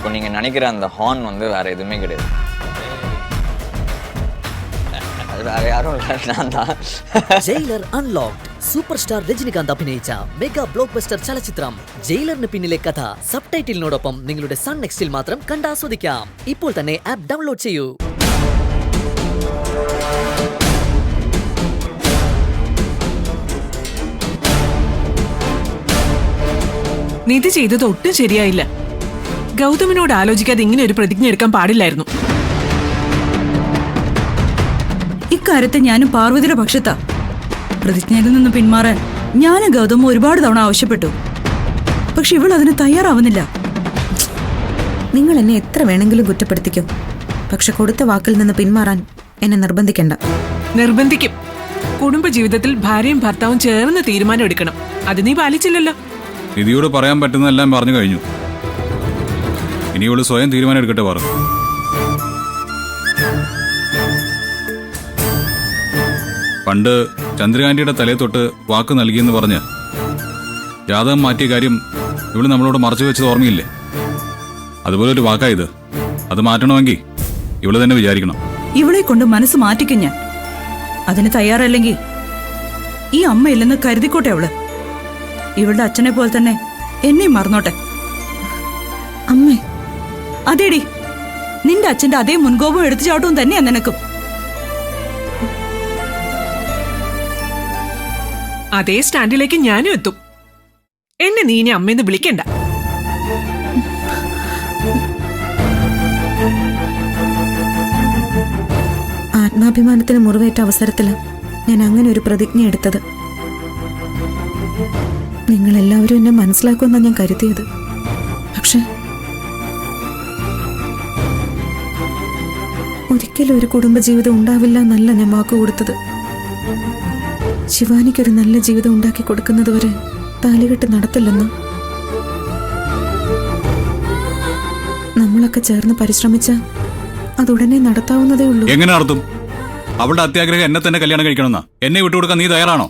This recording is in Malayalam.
இப்போ நீங்கள் நினைக்கிற அந்த ஹார்ன் வந்து வேறு எதுவுமே கிடையாது. அது வேறு யாரும் இல்லை, நான் தான். Jailer unlocked super star Rajinikanth അഭിനയിച്ച മെഗാ ബ്ലോക്ക് ബസ്റ്റർ ചലച്ചിത്രം ജയിലറിന് പിന്നിലെ കഥ സബ്ടൈറ്റിലിനോടൊപ്പം നിങ്ങളുടെ സൺ നെക്സ്റ്റിൽ മാത്രം കണ്ടാസ്വദിക്കാം. ഇപ്പോൾ തന്നെ ആപ്പ് ഡൗൺലോഡ് ചെയ്യൂ. നിധി ചെയ്തത് ഒട്ടും ശരിയായില്ല. ഗൗതമിനോട് ആലോചിക്കാതെ ഇങ്ങനെ ഒരു പ്രതിജ്ഞ എടുക്കാൻ പാടില്ലായിരുന്നു. ഇക്കാര്യത്തെ ഞാനും പാർവതിയുടെ പക്ഷത്താ. പ്രതിജ്ഞയിൽ നിന്ന് പിന്മാറാൻ ഞാനും ഗൗതം ഒരുപാട് തവണ ആവശ്യപ്പെട്ടു. പക്ഷെ ഇവൾ അതിന് തയ്യാറാവുന്നില്ല. നിങ്ങൾ എന്നെ എത്ര വേണമെങ്കിലും കുറ്റപ്പെടുത്തിക്കും, പക്ഷെ കൊടുത്ത വാക്കിൽ നിന്ന് പിന്മാറാൻ എന്നെ നിർബന്ധിക്കണ്ട. നിർബന്ധിക്കും. കുടുംബജീവിതത്തിൽ ഭാര്യയും ഭർത്താവും ചേർന്ന് തീരുമാനം എടുക്കണം. അത് നീ പാലിച്ചില്ലല്ലോ. നിധിയോട് പറയാൻ പറ്റുന്നതെല്ലാം പറഞ്ഞു കഴിഞ്ഞു. ഇനി ഇവള് സ്വയം തീരുമാനം എടുക്കട്ടെ. പറഞ്ഞു പണ്ട് ചന്ദ്രകാന്റിയുടെ തലയെ തൊട്ട് വാക്ക് നൽകിയെന്ന് പറഞ്ഞ് ജാതകം മാറ്റിയ കാര്യം ഇവള് നമ്മളോട് മറച്ചു വെച്ചത് ഓർമ്മയില്ലേ? അതുപോലെ ഒരു വാക്കായത്. അത് മാറ്റണമെങ്കിൽ ഇവള് തന്നെ വിചാരിക്കണം. ഇവളെ കൊണ്ട് മനസ്സ് മാറ്റിക്കും ഞാൻ. അതിന് തയ്യാറല്ലെങ്കിൽ ഈ അമ്മയില്ലെന്ന് കരുതിക്കോട്ടെ അവള്. ഇവളുടെ അച്ഛനെ പോലെ തന്നെ എന്നെയും മറന്നോട്ടെ. അമ്മേ, അതേടി, നിന്റെ അച്ഛന്റെ അതേ മുൻകോപം എടുത്തു ചാട്ടവും തന്നെയാ നിനക്കും. അതേ സ്റ്റാൻഡിലേക്ക് ഞാനും എത്തും. എന്നെ നീ ഇനി അമ്മയെന്ന് വിളിക്കണ്ട. ആത്മാഭിമാനത്തിന് മുറിവേറ്റ അവസരത്തില് ഞാൻ അങ്ങനെ ഒരു പ്രതിജ്ഞ എടുത്തത്. നിങ്ങൾ എല്ലാവരും എന്നെ മനസ്സിലാക്കുമെന്നാണ് ഞാൻ കരുതിയത്. പക്ഷെ ഒരിക്കലും ഒരു കുടുംബജീവിതം ഉണ്ടാവില്ല എന്നല്ല ഞാൻ വാക്ക് കൊടുത്തത്. ശിവാനിക്കൊരു നല്ല ജീവിതം ഉണ്ടാക്കി കൊടുക്കുന്നത് വരെ താലികെട്ട് നടത്തില്ലെന്ന്. നമ്മളൊക്കെ ചേർന്ന് പരിശ്രമിച്ച അതുടനെ നടത്താവുന്നതേ ഉള്ളൂ. എങ്ങനെ നടത്തും? അവളുടെ അത്യാഗ്രഹം എന്നെ തന്നെ കല്യാണം കഴിക്കണമെന്നാ. എന്നെ വിട്ടുകൊടുക്കാൻ നീ തയ്യാറാണോ?